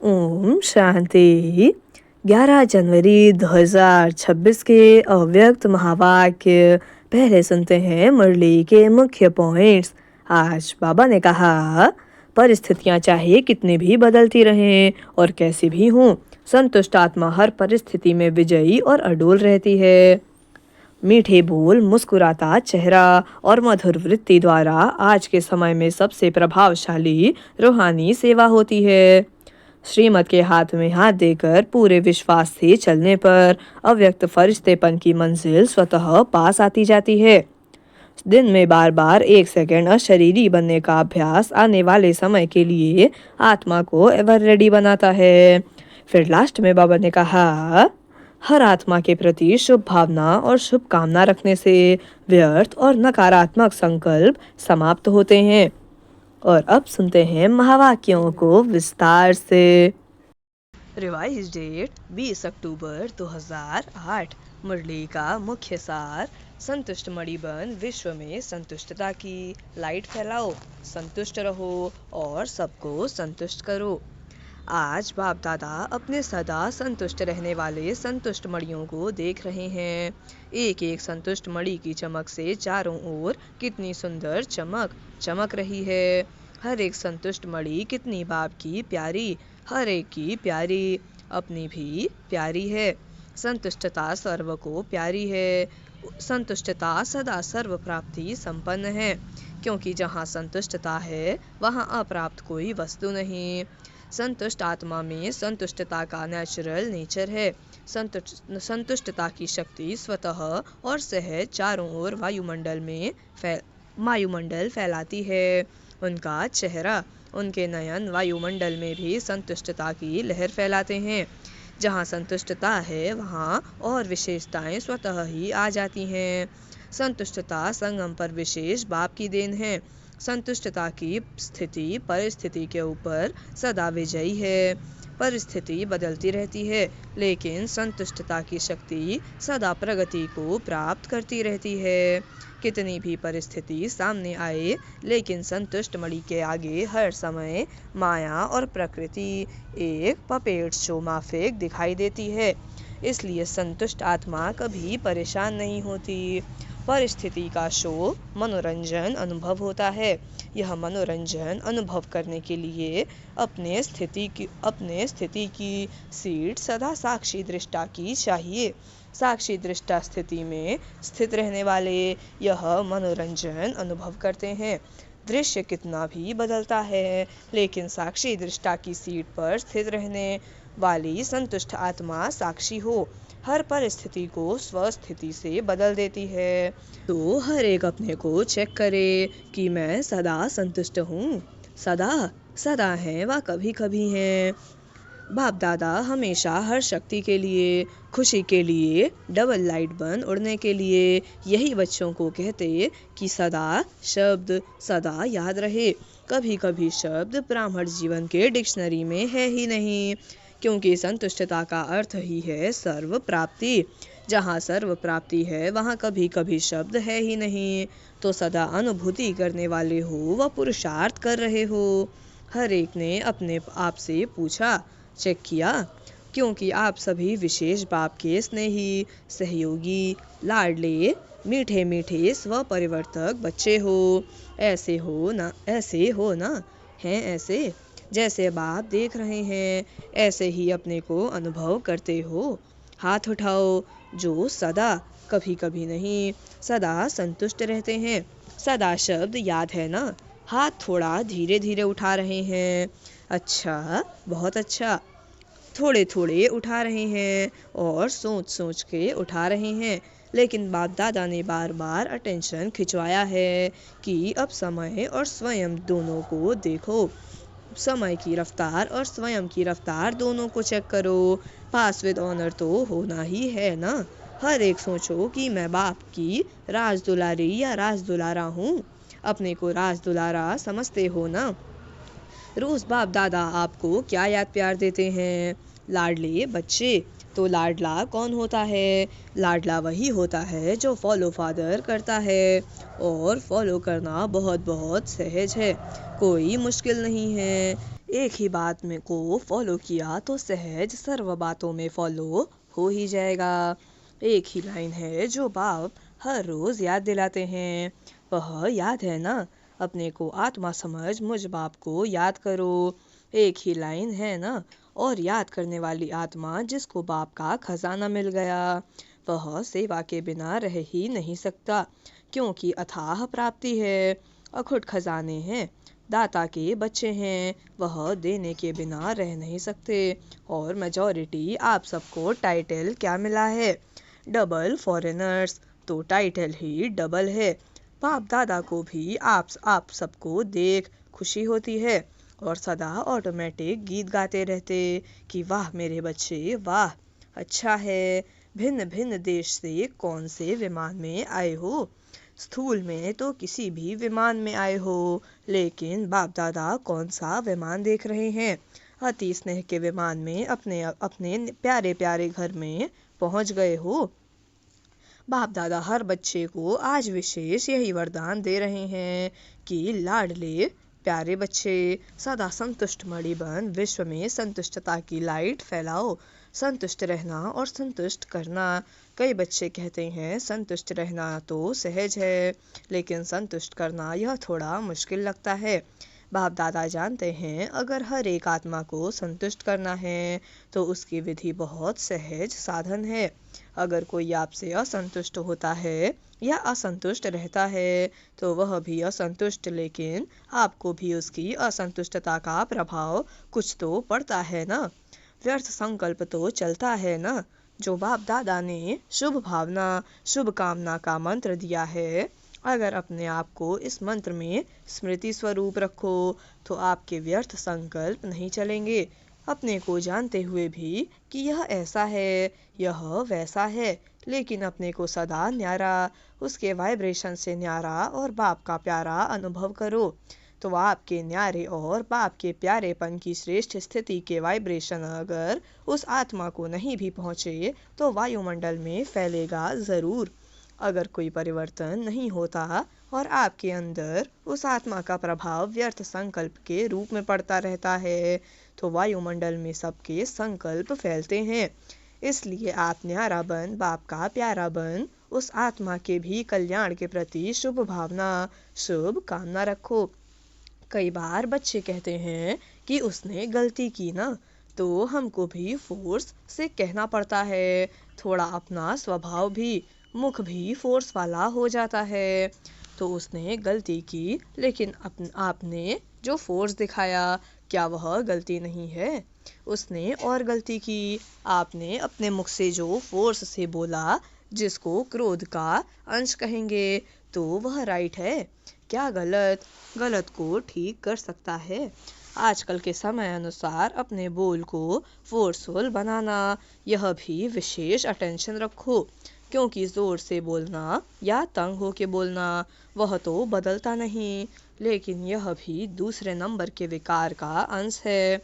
ओम शांति। 11 जनवरी 2026 के अव्यक्त महावाक्य पहले सुनते हैं मुरली के मुख्य पॉइंट्स। आज बाबा ने कहा, परिस्थितियां चाहे कितनी भी बदलती रहें और कैसी भी हों, संतुष्ट आत्मा हर परिस्थिति में विजयी और अडोल रहती है। मीठे बोल, मुस्कुराता चेहरा और मधुर वृत्ति द्वारा आज के समय में सबसे प्रभावशाली रूहानी सेवा होती है। श्रीमत के हाथ में हाथ देकर पूरे विश्वास से चलने पर अव्यक्त फरिश्तेपन की मंजिल स्वतः पास आती जाती है। दिन में बार बार 1 सेकंड अशरीरी बनने का अभ्यास आने वाले समय के लिए आत्मा को एवर रेडी बनाता है। फिर लास्ट में बाबा ने कहा, हर आत्मा के प्रति शुभ भावना और शुभकामना रखने से व्यर्थ और नकारात्मक संकल्प समाप्त होते हैं। और अब सुनते हैं महावाक्यों को विस्तार से। रिवाइज डेट 20 अक्टूबर 2008। मुरली का मुख्य सार, संतुष्ट मणिबन विश्व में संतुष्टता की लाइट फैलाओ, संतुष्ट रहो और सबको संतुष्ट करो। आज बाप दादा अपने सदा संतुष्ट रहने वाले संतुष्ट मणियों को देख रहे हैं। एक एक संतुष्ट मणि की चमक से चारों ओर कितनी सुंदर चमक चमक रही है। हर एक संतुष्ट मणि कितनी बाप की प्यारी, हर एक की प्यारी, अपनी भी प्यारी है। संतुष्टता सर्व को प्यारी है। संतुष्टता सदा सर्व प्राप्ति संपन्न है, क्योंकि जहाँ संतुष्टता है वहाँ अप्राप्त कोई वस्तु नहीं। संतुष्ट आत्मा में संतुष्टता का नेचुरल नेचर है। संतुष्टता की शक्ति स्वतः और सहज चारों ओर वायुमंडल फैलाती है। उनका चेहरा, उनके नयन वायुमंडल में भी संतुष्टता की लहर फैलाते हैं। जहाँ संतुष्टता है वहाँ और विशेषताएं स्वतः ही आ जाती हैं। संतुष्टता संगम पर विशेष बाप की देन है। संतुष्टता की स्थिति परिस्थिति के ऊपर सदा विजयी है। परिस्थिति बदलती रहती है, लेकिन संतुष्टता की शक्ति सदा प्रगति को प्राप्त करती रहती है। कितनी भी परिस्थिति सामने आए, लेकिन संतुष्ट मणि के आगे हर समय माया और प्रकृति एक पपेट शो माफिक दिखाई देती है। इसलिए संतुष्ट आत्मा कभी परेशान नहीं होती। परिस्थिति का शो मनोरंजन अनुभव होता है। यह मनोरंजन अनुभव करने के लिए अपने स्थिति की सीट सदा साक्षी दृष्टा की चाहिए। साक्षी दृष्टा स्थिति में स्थित रहने वाले यह मनोरंजन अनुभव करते हैं। दृश्य कितना भी बदलता है, लेकिन साक्षी दृष्टा की सीट पर स्थित रहने वाली संतुष्ट आत्मा साक्षी हो हर परिस्थिति को स्वस्थिति से बदल देती है। तो हर एक अपने को चेक करे कि मैं सदा संतुष्ट हूँ। सदा हैं व कभी कभी हैं। बाप दादा हमेशा हर शक्ति के लिए, खुशी के लिए, डबल लाइट बन उड़ने के लिए यही बच्चों को कहते कि सदा शब्द सदा याद रहे। कभी कभी शब्द ब्राह्मण जीवन के डिक्शनरी में है ही नहीं, क्योंकि संतुष्टता का अर्थ ही है सर्व प्राप्ति। जहाँ सर्व प्राप्ति है वहाँ कभी कभी शब्द है ही नहीं। तो सदा अनुभूति करने वाले हो व पुरुषार्थ कर रहे हो। हर एक ने अपने आप से पूछा, चेक किया, क्योंकि आप सभी विशेष बाप के स्नेही, सहयोगी, लाडले, मीठे मीठे स्व परिवर्तक बच्चे हो। ऐसे हो ना, हैं ऐसे जैसे बाप देख रहे हैं, ऐसे ही अपने को अनुभव करते हो। हाथ उठाओ जो सदा, कभी कभी नहीं, सदा संतुष्ट रहते हैं। सदा शब्द याद है ना। हाथ थोड़ा धीरे धीरे उठा रहे हैं। अच्छा, बहुत अच्छा। थोड़े थोड़े उठा रहे हैं और सोच सोच के उठा रहे हैं। लेकिन बाप दादा ने बार बार अटेंशन खिंचवाया है कि अब समय और स्वयं दोनों को देखो। समय की रफ्तार और स्वयं की रफ्तार दोनों को चेक करो। पास विद ऑनर तो होना ही है ना। हर एक सोचो कि मैं बाप की राज दुलारी या राज दुलारा हूँ। अपने को राज दुलारा समझते हो ना। रोज बाप दादा आपको क्या याद प्यार देते हैं? लाडले बच्चे। तो लाडला कौन होता है? लाडला वही होता है जो फॉलो फादर करता है, और फॉलो करना बहुत बहुत सहज है, कोई मुश्किल नहीं है। एक ही बात में को फॉलो किया तो सहज सर्व बातों में फॉलो हो ही जाएगा। एक ही लाइन है जो बाप हर रोज याद दिलाते हैं, वह याद है ना? अपने को आत्मा समझ मुझ बाप को याद करो। एक ही लाइन है ना? और याद करने वाली आत्मा जिसको बाप का खजाना मिल गया, वह सेवा के बिना रह ही नहीं सकता, क्योंकि अथाह प्राप्ति है, अखुट खजाने हैं, दाता के बच्चे हैं, वह देने के बिना रह नहीं सकते। और मेजॉरिटी आप सबको टाइटल क्या मिला है? Double foreigners. तो टाइटल ही डबल है। बाप दादा को भी आप सबको देख खुशी होती है और सदा ऑटोमेटिक गीत गाते रहते कि वाह मेरे बच्चे वाह, अच्छा है। भिन्न भिन्न देश से कौन से विमान में आए हो? स्थूल में तो किसी भी विमान में आए हो, लेकिन बाप दादा कौन सा विमान देख रहे हैं? अति स्नेह के विमान में अपने अपने प्यारे प्यारे घर में पहुंच गए हो। बाप दादा हर बच्चे को आज विशेष यही वरदान दे रहे हैं कि लाडले प्यारे बच्चे सदा संतुष्ट मणि बन विश्व में संतुष्टता की लाइट फैलाओ। संतुष्ट रहना और संतुष्ट करना। कई बच्चे कहते हैं संतुष्ट रहना तो सहज है, लेकिन संतुष्ट करना यह थोड़ा मुश्किल लगता है। बाप दादा जानते हैं अगर हर एक आत्मा को संतुष्ट करना है तो उसकी विधि बहुत सहज साधन है। अगर कोई आपसे असंतुष्ट होता है या असंतुष्ट रहता है तो वह भी असंतुष्ट, लेकिन आपको भी उसकी असंतुष्टता का प्रभाव कुछ तो पड़ता है ना। व्यर्थ संकल्प तो चलता है ना। जो बाप दादा ने शुभ भावना शुभ कामना का मंत्र दिया है, अगर अपने आप को इस मंत्र में स्मृति स्वरूप रखो तो आपके व्यर्थ संकल्प नहीं चलेंगे। अपने को जानते हुए भी कि यह ऐसा है यह वैसा है, लेकिन अपने को सदा न्यारा, उसके वाइब्रेशन से न्यारा और बाप का प्यारा अनुभव करो। तो आपके न्यारे और बाप के प्यारेपन की श्रेष्ठ स्थिति के वाइब्रेशन अगर उस आत्मा को नहीं भी पहुँचे तो वायुमंडल में फैलेगा ज़रूर। अगर कोई परिवर्तन नहीं होता और आपके अंदर उस आत्मा का प्रभाव व्यर्थ संकल्प के रूप में पड़ता रहता है तो वायुमंडल में सबके संकल्प फैलते हैं। इसलिए आप न्यारा बन, बाप का प्यारा बन, उस आत्मा के भी कल्याण के प्रति शुभ भावना शुभ कामना रखो। कई बार बच्चे कहते हैं कि उसने गलती की ना, तो हमको भी फोर्स से कहना पड़ता है। थोड़ा अपना स्वभाव भी, मुख भी फोर्स वाला हो जाता है। तो उसने गलती की, लेकिन आपने जो फोर्स दिखाया क्या वह गलती नहीं है? उसने और गलती की, आपने अपने मुख से जो फोर्स से बोला, जिसको क्रोध का अंश कहेंगे, तो वह राइट है क्या गलत? गलत को ठीक कर सकता है। आजकल के समय अनुसार अपने बोल को फोर्सफुल बनाना, यह भी विशेष अटेंशन रखो, क्योंकि जोर से बोलना या तंग होके बोलना वह तो बदलता नहीं, लेकिन यह भी दूसरे नंबर के विकार का अंश है।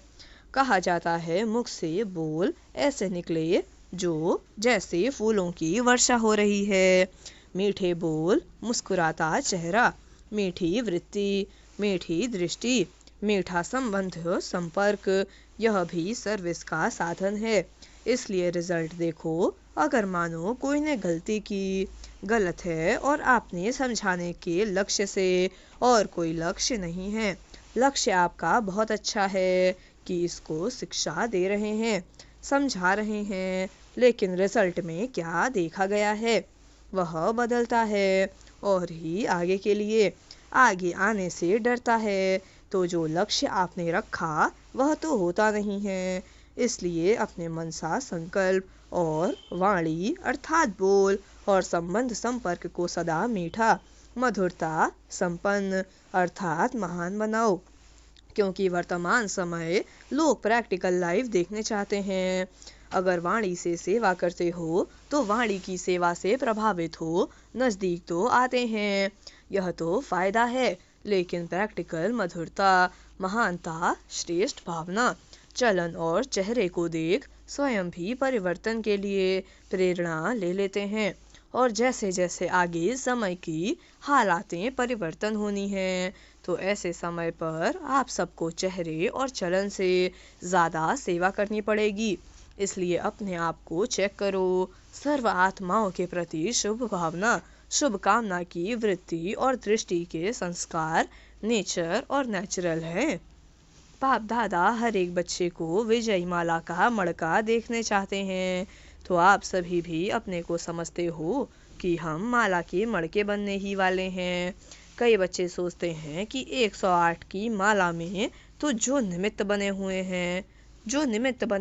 कहा जाता है मुख से बोल ऐसे निकले जो जैसे फूलों की वर्षा हो रही है। मीठे बोल, मुस्कुराता चेहरा, मीठी वृत्ति, मीठी दृष्टि, मीठा संबंध संपर्क, यह भी सर्विस का साधन है। इसलिए रिजल्ट देखो, अगर मानो कोई ने गलती की, गलत है और आपने समझाने के लक्ष्य से, और कोई लक्ष्य नहीं है, लक्ष्य आपका बहुत अच्छा है कि इसको शिक्षा दे रहे हैं, समझा रहे हैं, लेकिन रिजल्ट में क्या देखा गया है? वह बदलता है और ही आगे के लिए आगे आने से डरता है, तो जो लक्ष्य आपने रखा वह तो होता नहीं है। इसलिए अपने मनसा संकल्प और वाणी अर्थात बोल और संबंध संपर्क को सदा मीठा, मधुरता संपन्न अर्थात महान बनाओ, क्योंकि वर्तमान समय लोग प्रैक्टिकल लाइफ देखने चाहते हैं। अगर वाणी से सेवा करते हो तो वाणी की सेवा से प्रभावित हो नज़दीक तो आते हैं, यह तो फायदा है। लेकिन प्रैक्टिकल मधुरता, महानता, श्रेष्ठ भावना, चलन और चेहरे को देख स्वयं भी परिवर्तन के लिए प्रेरणा ले लेते हैं। और जैसे जैसे आगे समय की हालातें परिवर्तन होनी है तो ऐसे समय पर आप सबको चेहरे और चलन से ज़्यादा सेवा करनी पड़ेगी। इसलिए अपने आप को चेक करो। सर्व आत्माओं के प्रति शुभ भावना, शुभ कामना की वृत्ति और दृष्टि के संस्कार नेचर और नेचुरल है। बाप दादा हर एक बच्चे को विजयी माला का मड़का देखने चाहते हैं। तो आप सभी भी अपने को समझते हो कि हम माला के मड़के बनने ही वाले हैं। कई बच्चे सोचते हैं कि 108 की माला में तो जो निमित्त बने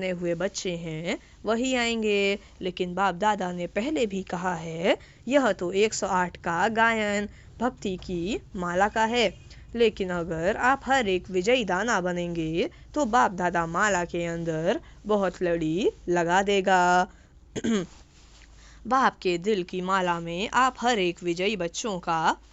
हुए बच्चे हैं वही आएंगे। लेकिन बाप दादा ने पहले भी कहा है, यह तो 108 का गायन भक्ति की माला का है। लेकिन अगर आप हर एक विजयी दाना बनेंगे तो बाप दादा माला के अंदर बहुत लड़ी लगा देगा। बाप के दिल की माला में आप हर एक विजयी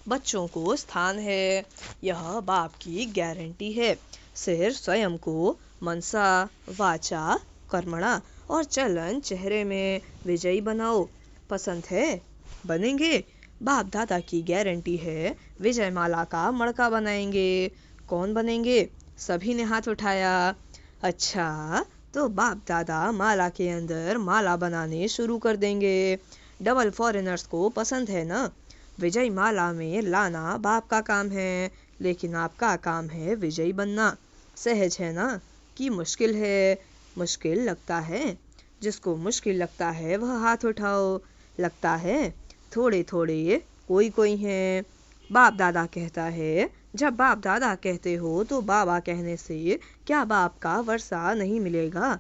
बच्चों को स्थान है। यह बाप की गारंटी है। सिर्फ स्वयं को मनसा वाचा कर्मणा और चलन चेहरे में विजयी बनाओ। पसंद है? बनेंगे? बाप दादा की गारंटी है, विजय माला का मड़का बनाएंगे। कौन बनेंगे? सभी ने हाथ उठाया। अच्छा, तो बाप दादा माला के अंदर माला बनाने शुरू कर देंगे। डबल फॉरेनर्स को पसंद है ना? विजय माला में लाना बाप का काम है, लेकिन आपका काम है विजयी बनना। सहज है ना कि मुश्किल है? मुश्किल लगता है? जिसको मुश्किल लगता है वह हाथ उठाओ। लगता है? थोड़े थोड़े कोई है। बाप दादा कहता है, जब बाप दादा कहते हो तो बाबा कहने से क्या बाप का वर्षा नहीं मिलेगा?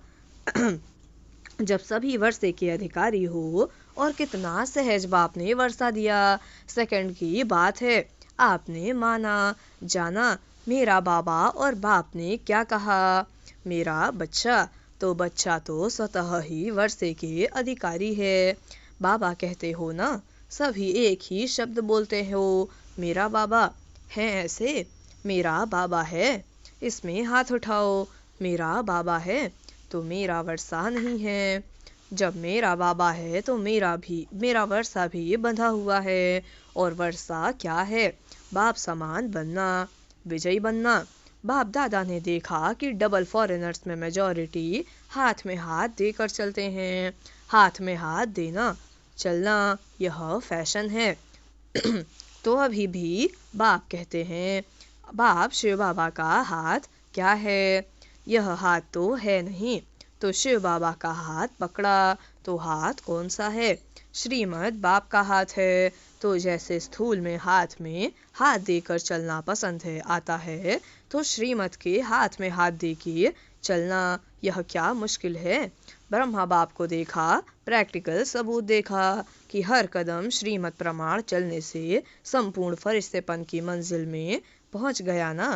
जब सभी वर्षे के अधिकारी हो, और कितना सहज बाप ने वर्षा दिया। सेकंड की बात है, आपने माना जाना मेरा बाबा, और बाप ने क्या कहा? मेरा बच्चा। तो बच्चा तो स्वतः ही वर्षे के अधिकारी है। बाबा कहते हो ना, सभी एक ही शब्द बोलते हो, मेरा बाबा है। ऐसे मेरा बाबा है, इसमें हाथ उठाओ। मेरा बाबा है तो मेरा वर्षा नहीं है। जब मेरा बाबा है तो मेरा वर्षा भी बंधा हुआ है। और वर्षा क्या है? बाप समान बनना, विजयी बनना। बाप दादा ने देखा कि डबल फॉरेनर्स में मेजॉरिटी हाथ में हाथ देकर चलते हैं। हाथ में हाथ देना चलना यह फैशन है। तो अभी भी बाप कहते हैं, बाप शिव बाबा का हाथ क्या है? यह हाथ तो है नहीं। तो शिव बाबा का हाथ पकड़ा तो हाथ कौन सा है? श्रीमद बाप का हाथ है। तो जैसे स्थूल में हाथ देकर चलना पसंद है आता है, तो श्रीमद के हाथ में हाथ देकर चलना यह क्या मुश्किल है? ब्रह्मा बाप को देखा, प्रैक्टिकल सबूत देखा कि हर कदम श्रीमद प्रमाण चलने से संपूर्ण फरिश्तेपन की मंजिल में पहुंच गया ना।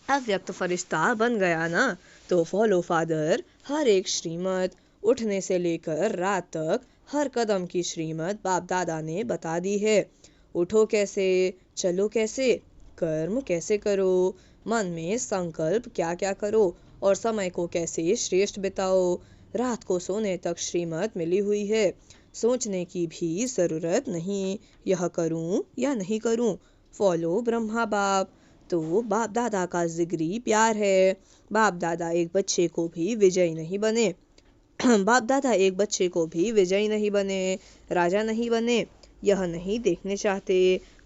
अव्यक्त फरिश्ता बन गया ना। तो फॉलो फादर हर एक श्रीमद, उठने से लेकर रात तक हर कदम की श्रीमद बाप दादा ने बता दी है। उठो कैसे, चलो कैसे, कर्म कैसे करो, मन में संकल्प क्या क्या करो, और समय को कैसे श्रेष्ठ बिताओ। रात को सोने तक श्रीमद मिली हुई है। सोचने की भी जरूरत नहीं, यह करूं या नहीं करूं। फॉलो ब्रह्मा बाप। तो बाप दादा का जिगरी प्यार है। बाप दादा एक बच्चे को भी विजयी नहीं बने। बाप दादा एक बच्चे को भी विजयी नहीं बने, राजा नहीं बने, यह नहीं देखने चाहते।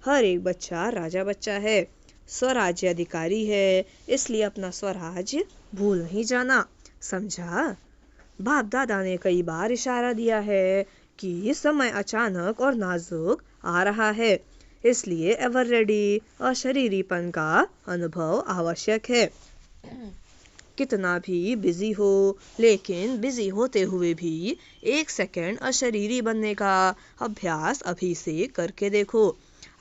हर एक बच्चा राजा बच्चा है, स्वराज्य अधिकारी है, इसलिए अपना स्वराज्य भूल नहीं जाना। समझा? बाप दादा ने कई बार इशारा दिया है कि समय अचानक और नाजुक आ रहा है, इसलिए एवर रेडी अशरीरीपन का अनुभव आवश्यक है। कितना भी बिजी हो, लेकिन बिजी होते हुए भी 1 सेकंड अशरीरी बनने का अभ्यास अभी से करके देखो।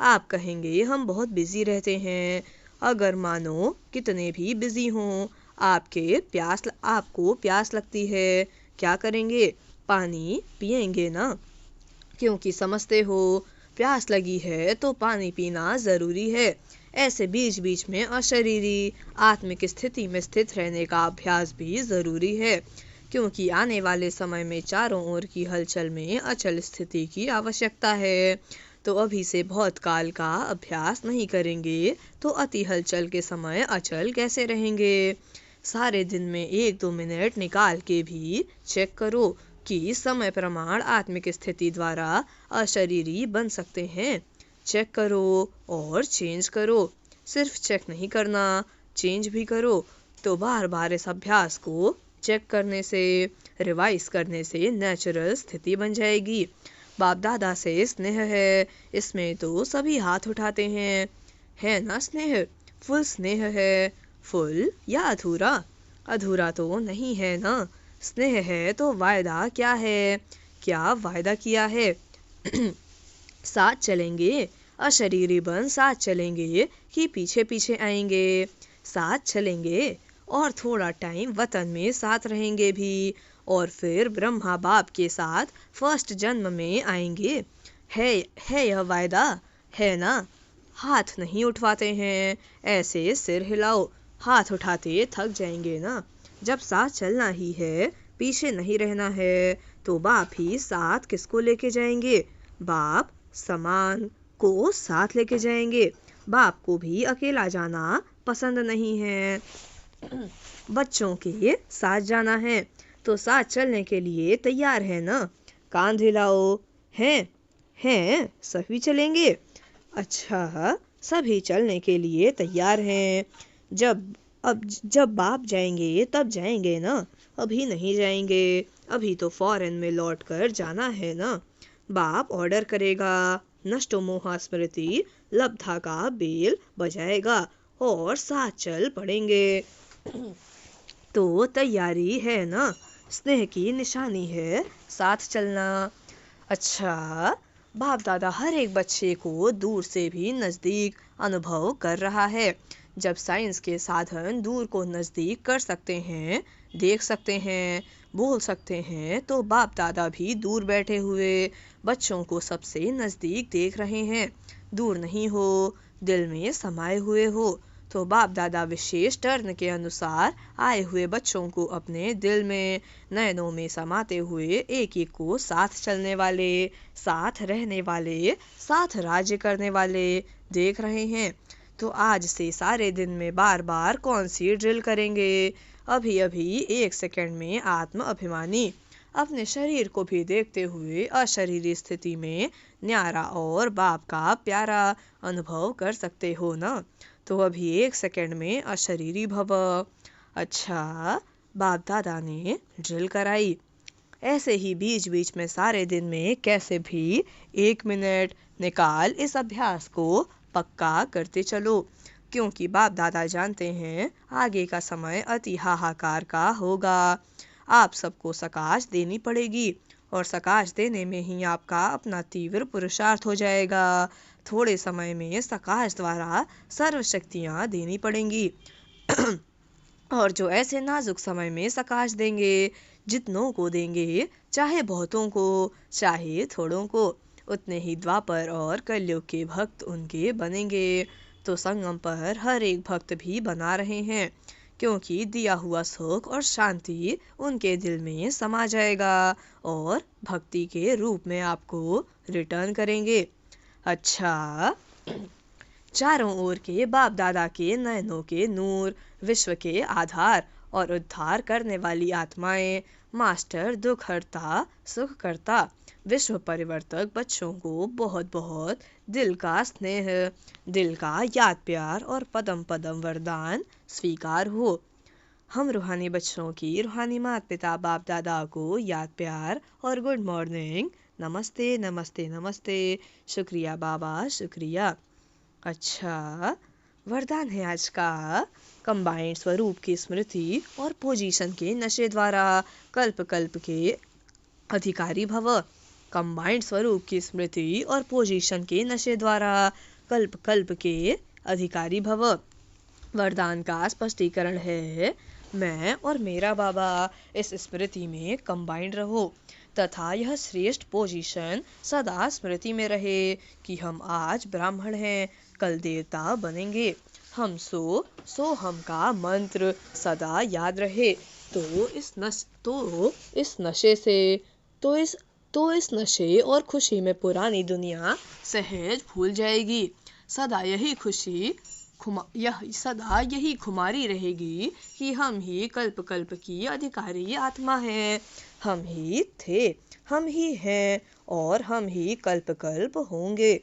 आप कहेंगे हम बहुत बिजी रहते हैं। अगर मानो कितने भी बिजी हों, आपको प्यास लगती है, क्या करेंगे? पानी पिएंगे ना, क्योंकि समझते हो प्यास लगी है तो पानी पीना जरूरी है। ऐसे बीच बीच में अशरीरी आत्मिक स्थिति में स्थित रहने का अभ्यास भी जरूरी है, क्योंकि आने वाले समय में चारों ओर की हलचल में अचल स्थिति की आवश्यकता है। तो अभी से बहुत काल का अभ्यास नहीं करेंगे तो अति हलचल के समय अचल कैसे रहेंगे। सारे दिन में 1-2 मिनट निकाल के भी चेक करो कि समय प्रमाण आत्मिक स्थिति द्वारा अशरीरी बन सकते हैं। चेक करो और चेंज करो। सिर्फ चेक नहीं करना, चेंज भी करो। तो बार बार इस अभ्यास को चेक करने से, रिवाइज करने से नेचुरल स्थिति बन जाएगी। बाप दादा से स्नेह है, इसमें तो सभी हाथ उठाते हैं। है ना स्नेह? फुल स्नेह है। फुल या अधूरा? अधूरा तो नहीं है ना। स्नेह है तो वायदा क्या है? क्या वायदा किया है? साथ चलेंगे, अशरीरी बन साथ चलेंगे कि पीछे पीछे आएंगे? साथ चलेंगे और थोड़ा टाइम वतन में साथ रहेंगे भी, और फिर ब्रह्मा बाप के साथ फर्स्ट जन्म में आएंगे। है यह वायदा? है ना? हाथ नहीं उठवाते हैं, ऐसे सिर हिलाओ। हाथ उठाते थक जाएंगे ना। जब साथ चलना ही है, पीछे नहीं रहना है, तो बाप ही साथ किसको लेके जाएंगे? बाप समान को साथ लेके जाएंगे। बाप को भी अकेला जाना पसंद नहीं है। बच्चों के साथ जाना है, तो साथ चलने के लिए तैयार है ना? कांध हिलाओ। हैं सभी चलेंगे? अच्छा, सभी चलने के लिए तैयार हैं। जब बाप जाएंगे तब जाएंगे ना, अभी नहीं जाएंगे। अभी तो फॉरेन में लौट कर जाना है ना। बाप ऑर्डर करेगा, नष्टो मोहा स्मृति लब्धा का बेल बजाएगा और साथ चल पड़ेंगे। तो तैयारी है ना? स्नेह की निशानी है साथ चलना। अच्छा, बाप दादा हर एक बच्चे को दूर से भी नज़दीक अनुभव कर रहा है। जब साइंस के साधन दूर को नज़दीक कर सकते हैं, देख सकते हैं, बोल सकते हैं, तो बाप दादा भी दूर बैठे हुए बच्चों को सबसे नज़दीक देख रहे हैं। दूर नहीं हो, दिल में समाये हुए हो। तो बाप दादा विशेष टर्न के अनुसार आए हुए बच्चों को अपने दिल में, नयनों में समाते हुए एक एक को साथ चलने वाले, साथ रहने वाले, साथ राज्य करने वाले देख रहे हैं। तो आज से सारे दिन में बार बार कौन सी ड्रिल करेंगे? अभी अभी 1 सेकंड में आत्म अभिमानी अपने शरीर को भी देखते हुए अशरीरी स्थिति में न्यारा और बाप का प्यारा अनुभव कर सकते हो ना। तो अभी 1 सेकंड में अशरीरी भव। अच्छा, बाप दादा ने ड्रिल कराई। ऐसे ही बीच बीच में सारे दिन में कैसे भी 1 मिनट निकाल इस अभ्यास को पक्का करते चलो, क्योंकि बाप दादा जानते हैं आगे का समय अति हाहाकार का होगा। आप सबको सकाश देनी पड़ेगी, और सकाश देने में ही आपका अपना तीव्र पुरुषार्थ हो जाएगा। थोड़े समय में सकाश द्वारा सर्व शक्तियाँ देनी पड़ेंगी। और जो ऐसे नाजुक समय में सकाश देंगे, जितनों को देंगे, चाहे बहुतों को, चाहे थोड़ों को, उतने ही द्वापर और कलयुग के भक्त उनके बनेंगे। तो संगम पर हर एक भक्त भी बना रहे हैं, क्योंकि दिया हुआ सुख और शांति उनके दिल में समा जाएगा और भक्ति के रूप में आपको रिटर्न करेंगे। अच्छा, चारों ओर के बाप दादा के नयनों के नूर, विश्व के आधार और उद्धार करने वाली आत्माएं, मास्टर दुख हरता सुख करता, विश्व परिवर्तक बच्चों को बहुत बहुत दिल का स्नेह, दिल का याद प्यार और पदम पदम वरदान स्वीकार हो। हम रूहानी बच्चों की रूहानी माता पिता बाप दादा को याद प्यार और गुड मॉर्निंग, नमस्ते नमस्ते नमस्ते, शुक्रिया बाबा शुक्रिया। अच्छा, वरदान है आज का, कंबाइंड स्वरूप की स्मृति और पोजीशन के नशे द्वारा कल्प कल्प के अधिकारी भव। कंबाइंड स्वरूप की स्मृति और पोजीशन के नशे द्वारा कल्प कल्प के अधिकारी भव। वरदान का स्पष्टीकरण है, मैं और मेरा बाबा इस स्मृति में कंबाइंड रहो, तथा यह श्रेष्ठ पोजीशन सदा स्मृति में रहे कि हम आज ब्राह्मण हैं, कल देवता बनेंगे। हम सो हम का मंत्र सदा याद रहे। तो इस नशे से, तो इस तो इस नशे और खुशी में पुरानी दुनिया सहज भूल जाएगी। सदा यही खुमारी रहेगी कि हम ही कल्प कल्प की अधिकारी आत्मा हैं। हम ही थे, हम ही हैं और हम ही कल्प कल्प होंगे।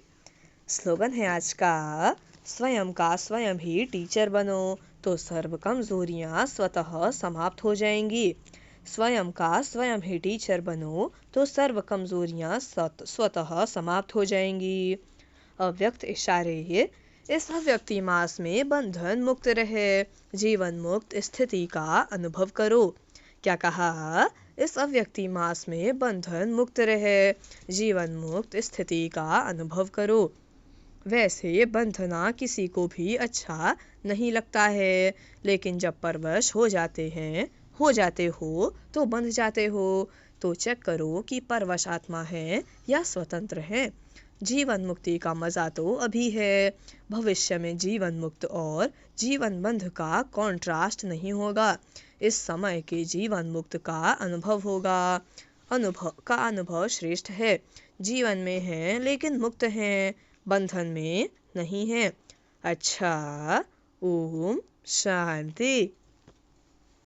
स्लोगन है आज का स्वयं ही टीचर बनो तो सर्व कमजोरियां स्वतः समाप्त हो जाएंगी। स्वयं का स्वयं ही टीचर बनो तो सर्व कमजोरियां स्वतः समाप्त हो जाएंगी। अव्यक्त इशारे। इस अव्यक्ति मास में बंधन मुक्त रहे, जीवन मुक्त स्थिति का अनुभव करो। क्या कहा? इस अव्यक्ति मास में बंधन मुक्त रहे, जीवन मुक्त स्थिति का अनुभव करो। वैसे बंधना किसी को भी अच्छा नहीं लगता है, लेकिन जब परवश हो जाते हो तो बंध जाते हो। तो चेक करो कि परवश आत्मा है या स्वतंत्र है। जीवन मुक्ति का मजा तो अभी है, भविष्य में जीवन मुक्त और जीवन बंध का कॉन्ट्रास्ट नहीं होगा। इस समय के जीवन मुक्त का अनुभव होगा। अनुभव श्रेष्ठ है। जीवन में है लेकिन मुक्त है, बंधन में नहीं है। अच्छा, ओम शांति।